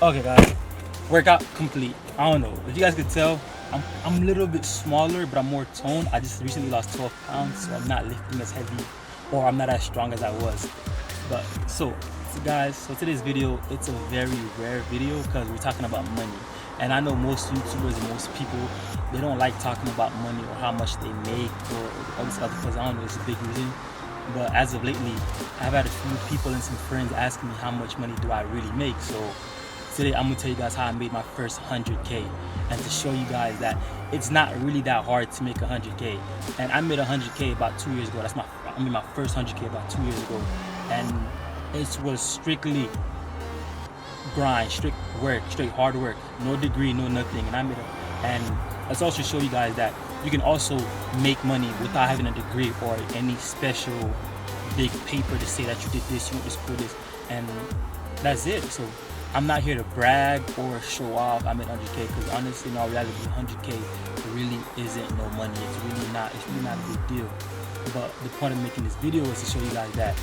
Okay guys, workout complete. I don't know if you guys could tell, I'm a little bit smaller, but I'm more toned. I just recently lost 12 pounds, so I'm not lifting as heavy, or I'm not as strong as I was. But so guys, so today's video, it's a very rare video because we're talking about money. And I know most YouTubers and most people, they don't like talking about money or how much they make or all this stuff, because I don't know, it's a big reason. But as of lately, I've had a few people and some friends asking me how much money do I really make. So today I'm gonna tell you guys how I made my first 100K, and to show you guys that it's not really that hard to make 100K. And I made 100K about 2 years ago. I made my first 100K about 2 years ago, and it was strictly grind, strict work, straight hard work, no degree, no nothing. And and let's also show you guys that you can also make money without having a degree or any special big paper to say that you did this, you went to school this, and that's it. So I'm not here to brag or show off I made 100K, because honestly, in all reality, 100K really isn't no money. It's really not a big deal. But the point of making this video is to show you guys that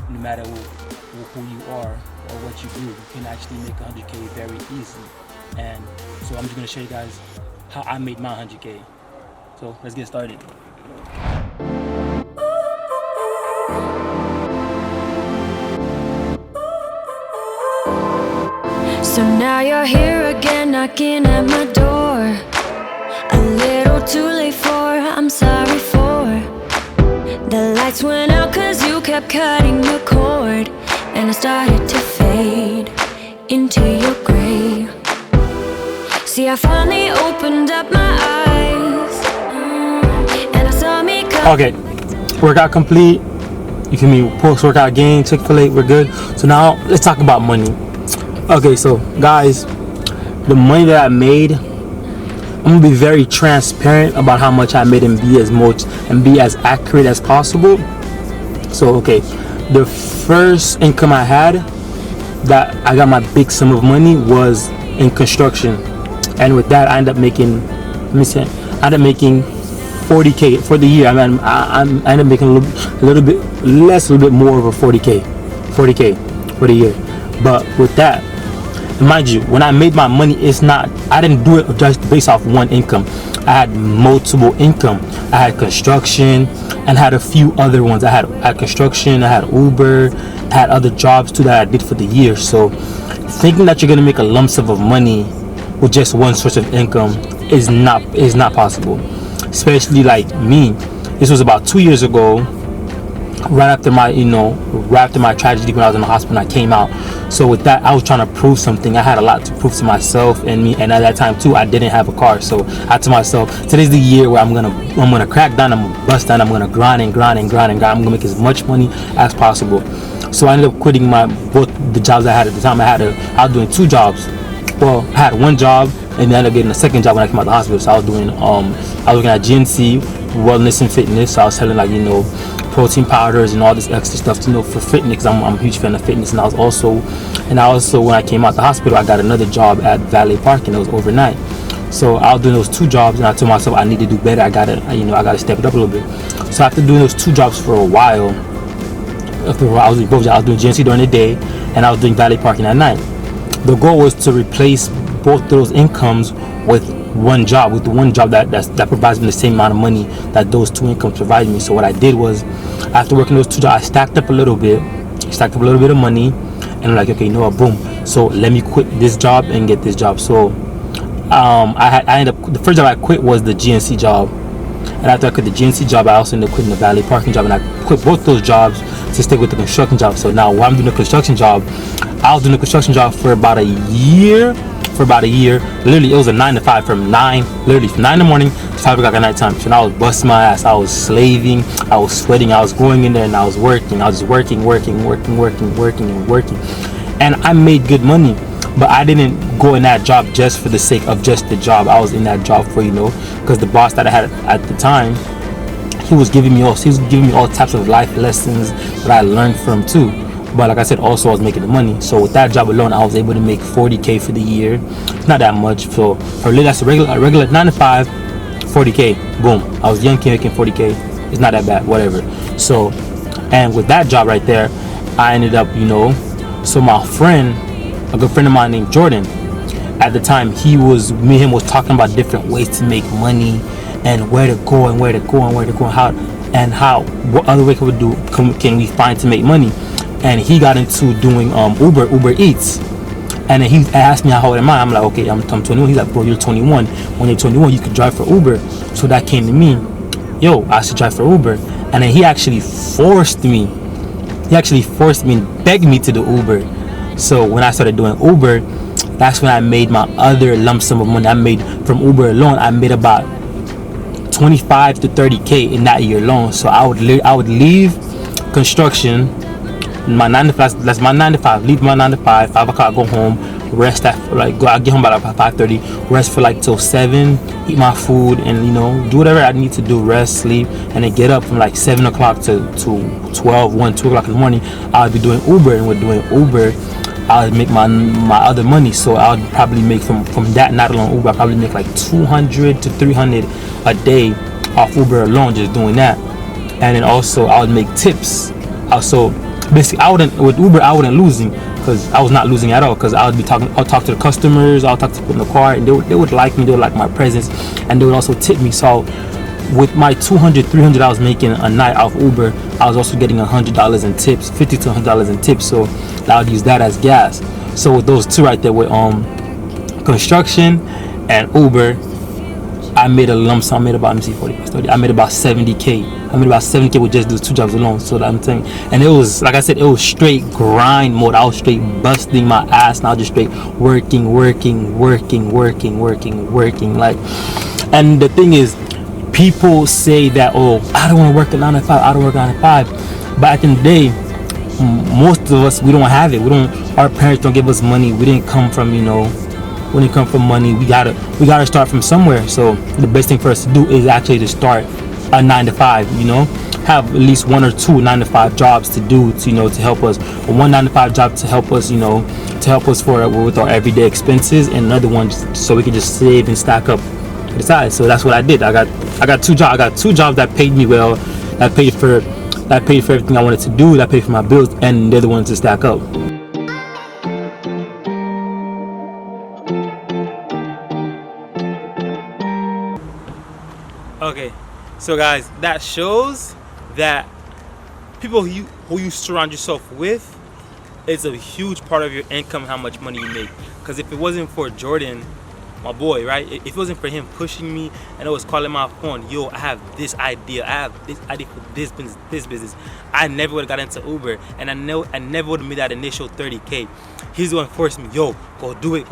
no matter who you are or what you do, you can actually make 100K very easily. And so I'm just going to show you guys how I made my 100K. So let's get started. So now you're here again, knocking at my door. A little too late for, I'm sorry for. The lights went out cause you kept cutting the cord, and I started to fade into your gray. See, I finally opened up my eyes, and I saw me come. Okay, workout complete. You feel me? Post-workout gain, Chick-fil-A, we're good. So now let's talk about money. Okay, so guys, the money that I made, I'm gonna be very transparent about how much I made and be as accurate as possible. So okay, the first income I had that I got my big sum of money was in construction, and with that I ended up making 40K for the year. I ended up making a little bit less, a little bit more of a 40K for the year. But with that, mind you, when I made my money, I didn't do it just based off one income. I had multiple income. I had construction and had a few other ones. I had construction, I had Uber, I had other jobs too that I did for the year. So thinking that you're gonna make a lump sum of money with just one source of income is not possible. Especially like me. This was about 2 years ago, right after my tragedy when I was in the hospital and I came out. So with that, I was trying to prove something. I had a lot to prove to myself and me, and at that time too, I didn't have a car. So I told myself, today's the year where I'm gonna crack down, I'm gonna bust down, I'm gonna grind. I'm gonna make as much money as possible. So I ended up quitting both the jobs I had at the time. I was doing two jobs. Well, I had one job, and then I ended up getting a second job when I came out of the hospital. So I was working at GNC, wellness and fitness. So I was selling protein powders and all this extra stuff, for fitness, because I'm a huge fan of fitness. And I also when I came out the hospital, I got another job at Valet parking. It was overnight. So I was doing those two jobs, and I told myself I need to do better. I gotta step it up a little bit. So after doing those two jobs for a while, I was doing both jobs. I was doing GNC during the day, and I was doing Valet parking at night. The goal was to replace both those incomes with one job that provides me the same amount of money that those two incomes provide me. So what I did was, after working those two jobs, I stacked up a little bit of money, and I'm like, okay, you know what, boom, so let me quit this job and get this job. So I ended up, the first job I quit was the GNC job, and after I quit the GNC job, I also ended up quitting the Valet parking job, and I quit both those jobs to stick with the construction job. So now while I'm doing the construction job, I was doing the construction job for about a year. Literally, it was a 9 to 5 from 9 in the morning to 5 o'clock at night time. So now I was busting my ass, I was slaving, I was sweating, I was going in there and I was working. I was just working. And I made good money, but I didn't go in that job just for the sake of just the job. I was in that job for, because the boss that I had at the time, he was giving me all types of life lessons that I learned from too. But like I said, also I was making the money. So with that job alone, I was able to make 40K for the year. It's not that much. So that's a regular 9 to 5, 40K. Boom. I was young kid making 40K. It's not that bad. Whatever. So, and with that job right there, I ended up, so my friend, a good friend of mine named Jordan. At the time, me and him was talking about different ways to make money and where to go and where to go and where to go and how what other way can we find to make money. And he got into doing Uber Eats. And then he asked me how old am I. I'm like, okay, I'm 21. He's like, bro, you're 21. When you're 21, you could drive for Uber. So that came to me, yo, I should drive for Uber. And then he actually forced me and begged me to do Uber. So when I started doing Uber, that's when I made my other lump sum of money. I made from Uber alone, I made about 25 to 30K in that year alone. So I would leave construction, my 9 to 5, that's my 9 to 5, leave my 9 to 5 o'clock, go home, rest I get home about 5:30, rest for like till 7, eat my food, and do whatever I need to do, rest, sleep, and then get up from like 7 o'clock to 12, 1, 2 o'clock in the morning. I would be doing Uber, and with doing Uber, I would make my other money. So I would probably make from that, not alone Uber, I probably make like 200 to 300 a day off Uber alone, just doing that. And then also I would make tips. So basically, with Uber I wasn't losing, because I was not losing at all, because I'll talk to the customers, I'll talk to people in the car, and they would like me, they would like my presence, and they would also tip me. So with my 200, 300 I was making a night off Uber, I was also getting $100 in tips, $50 to $100 in tips. So I would use that as gas. So with those two right there, with construction and Uber, I made a lump sum. I made about 40, I made about 70K. I made about 70K with just those two jobs alone. So that I'm saying, and it was, like I said, it was straight grind mode. I was straight busting my ass, and I was just straight working. Like, and the thing is, people say that, oh, I don't want to work a 9 to 5. I don't work 9 to 5. But at the end of the day, most of us, we don't have it. Our parents don't give us money. We didn't come from, when it comes from money, we gotta start from somewhere. So the best thing for us to do is actually to start a 9 to 5. Have at least 1 or 2 9 to 5 jobs to do to help us. One 9 to 5 job to help us, with our everyday expenses, and another one so we can just save and stack up to the side. So that's what I did. I got 2 jobs. I got 2 jobs that paid me well. That paid for everything I wanted to do. That paid for my bills, and they're the ones to stack up. Okay, so guys, that shows that people who you surround yourself with is a huge part of your income, how much money you make. Because if it wasn't for Jordan, my boy, right? If it wasn't for him pushing me and I was calling my phone, yo, I have this idea for this business, I never would have got into Uber, and I never would have made that initial 30K. He's the one forcing me, yo, go do it.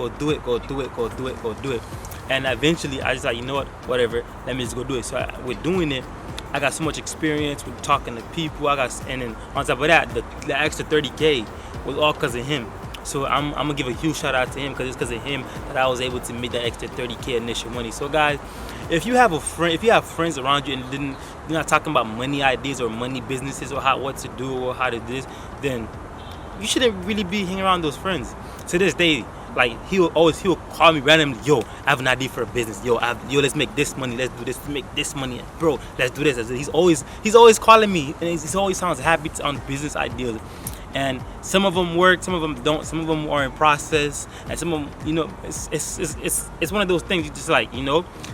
And eventually I just like, you know what, whatever, let me just go do it. So with doing it, I got so much experience with talking to people. And then on top of that, the extra 30K was all because of him. So I'm gonna give a huge shout out to him, because it's because of him that I was able to make that extra 30K initial money. So guys, if you have friends around you and you're not talking about money ideas or money businesses or what to do or how to do this, then you shouldn't really be hanging around those friends. To this day, like he'll call me randomly, yo, I have an idea for a business, yo, let's make this money, let's do this to make this money, bro, let's do this. He's always calling me, and he always sounds happy on business ideas. And some of them work, some of them don't, some of them are in process, and some of them, it's one of those things. You just like,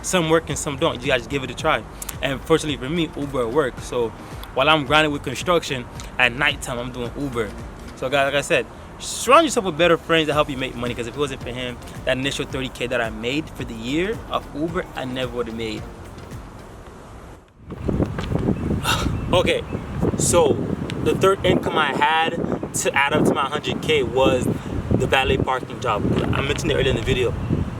some work and some don't. You gotta just give it a try. And fortunately for me, Uber works. So while I'm grinding with construction, at nighttime I'm doing Uber. So guys, like I said, surround yourself with better friends that help you make money, because if it wasn't for him, that initial 30K that I made for the year of Uber, I never would have made. Okay, so the third income I had to add up to my 100K was the valet parking job. I mentioned it earlier in the video.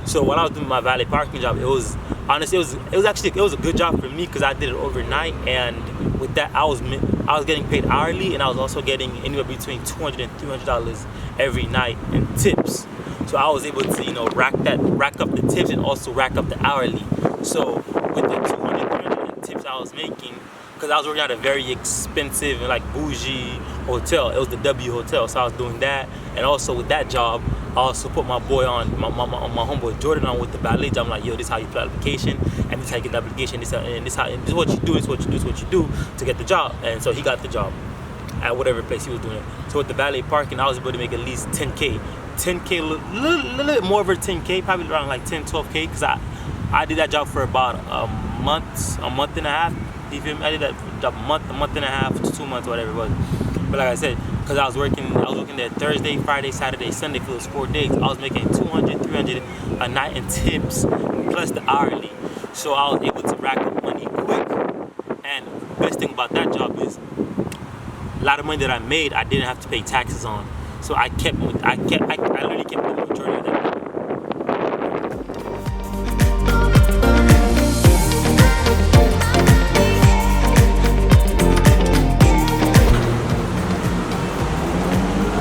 So while I was doing my valet parking job, it was a good job for me, because I did it overnight, and with that I was getting paid hourly, and I was also getting anywhere between $200 and $300 every night in tips. So I was able to rack up the tips and also rack up the hourly. So with the 200, 300 in tips I was making, because I was working at a very expensive and like bougie hotel. It was the W Hotel, so I was doing that. And also with that job, I also put my boy on, my homeboy Jordan on with the valet job. I'm like, yo, this is how you fill out the application, and this is how you get the application, this is what you do to get the job. And so he got the job. at whatever place he was doing it. So with the valet parking, I was able to make at least 10K. 10K, a little bit more over 10K, probably around like 10, 12K, because I did that job for about a month and a half. You feel me? I did that job a month and a half, 2 months, whatever it was. But like I said, because I was working there Thursday, Friday, Saturday, Sunday for those 4 days. I was making 200, 300 a night in tips, plus the hourly. So I was able to rack up money quick. And the best thing about that job is a lot of money that I made, I didn't have to pay taxes on. So I literally kept the majority of that.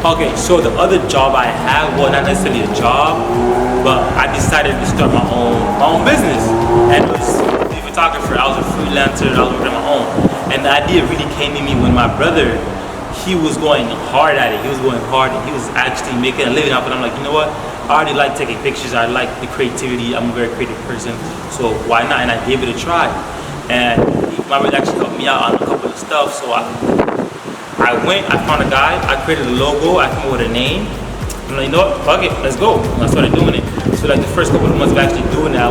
Okay, so the other job I had, well, not necessarily a job, but I decided to start my own business. And it was a photographer. I was a freelancer. I was working on my own. And the idea really came to me when my brother, he was going hard at it. He was going hard, and he was actually making a living off it. I'm like, you know what? I already like taking pictures. I like the creativity. I'm a very creative person, so why not? And I gave it a try. And my brother actually helped me out on a couple of stuff. So I went, I found a guy, I created a logo, I came up with a name. I'm like, you know what, fuck it, let's go. And I started doing it. So like the first couple of months of actually doing it, I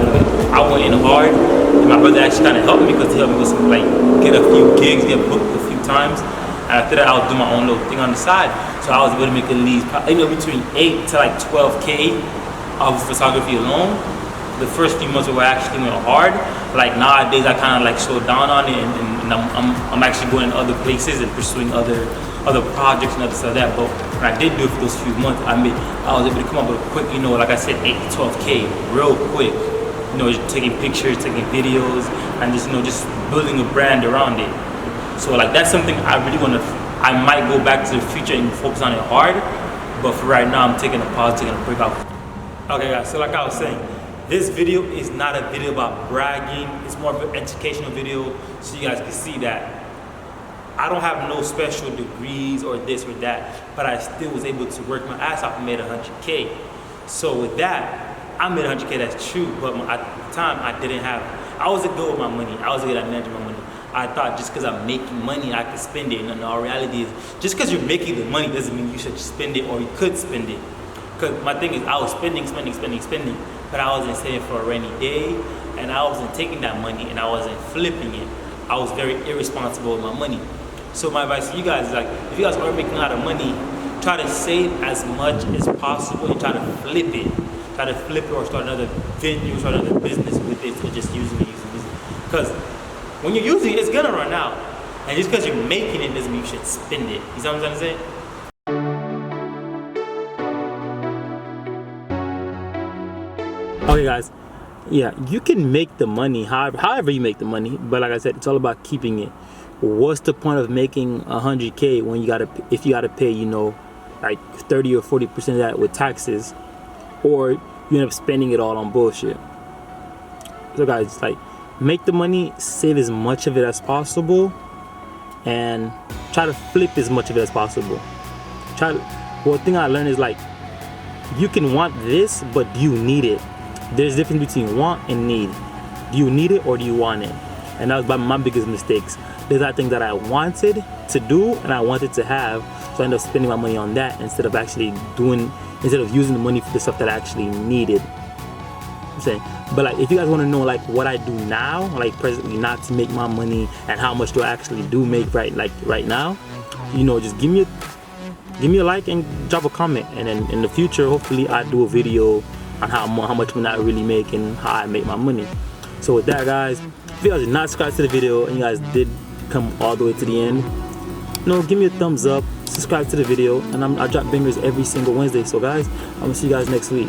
went in hard. And my brother actually kind of helped me because he helped me with some, like, get a few gigs, get booked a few times. And after that, I was doing my own little thing on the side. So I was able to make at least, between 8 to like 12K of photography alone. The first few months where I actually went hard. Like nowadays, I kind of like slowed down on it, and I'm actually going to other places and pursuing other projects and other stuff like that. But when I did do it for those few months, I was able to come up with a quick, like I said, 8 to 12K real quick. Just taking pictures, taking videos, and just building a brand around it. So like that's something I really want to. I might go back to the future and focus on it hard, but for right now, I'm taking a pause, taking a break off. Okay, guys. So like I was saying, this video is not a video about bragging. It's more of an educational video, so you guys can see that I don't have no special degrees or this or that, but I still was able to work my ass off and made 100K. So with that, I made 100K. That's true, but at the time I wasn't good with my money. I wasn't good at managing my money. I thought just because I'm making money, I could spend it. And the reality is, just because you're making the money doesn't mean you should spend it or you could spend it. Because my thing is, I was spending, but I wasn't saving for a rainy day, and I wasn't taking that money and I wasn't flipping it. I was very irresponsible with my money. So my advice to you guys is, like, if you guys are making a lot of money, try to save as much as possible and try to flip it. Try to flip it or start another venue, start another business with it, or just using it. Because when you're using it, it's gonna run out. And just because you're making it doesn't mean you should spend it. You see what I'm trying to say? Okay, guys. Yeah, you can make the money however you make the money, but like I said, it's all about keeping it. What's the point of making 100K when if you gotta pay, like 30 or 40% of that with taxes, or you end up spending it all on bullshit? So guys, like, make the money, save as much of it as possible, and try to flip as much of it as possible. One thing I learned is, like, you can want this, but do you need it? There's a difference between want and need. Do you need it or do you want it? And that was my biggest mistakes. There's that thing that I wanted to do and I wanted to have, so I ended up spending my money on that instead of using the money for the stuff that I actually needed. But like, if you guys want to know like what I do now, like presently, not to make my money and how much do I actually do make right now, just give me a like and drop a comment, and then in the future, hopefully, I do a video on how much money I really make and how I make my money. So with that, guys, if you guys did not subscribe to the video and you guys did come all the way to the end, give me a thumbs up, subscribe to the video, and I drop bangers every single Wednesday. So guys, I'm gonna see you guys next week.